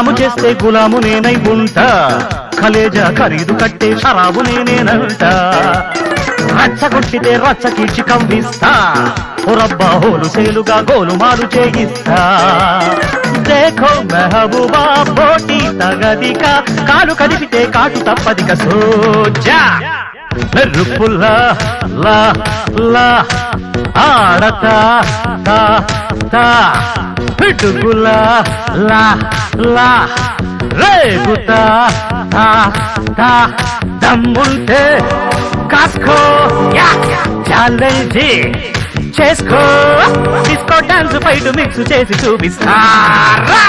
సలాము చేస్తే గులాము నేనై ఉంటా కలేజా ఖరీదు కట్టే షరాబు నేనేనంట రచ్చగొట్టితే రచ్చ కీడ్చి కవ్విస్తా రబ్బా హోలు సేలుగా గోలుమాలు చేయిస్తా దేఖో మెహబూబా పోటీ తగదిక కాలు కదిపితే కాటు తప్పదిక సోజా మెరుపుల్లా లా లా ఆడతా తా తా పిడుగులా లా లా రేగుతా తా తా దమ్ముంటే కాస్కో ఛాలెంజ్ చేసుకో డిస్కో డాన్స్ ఫైట్ మిక్స్ చేసి చూపిస్తారా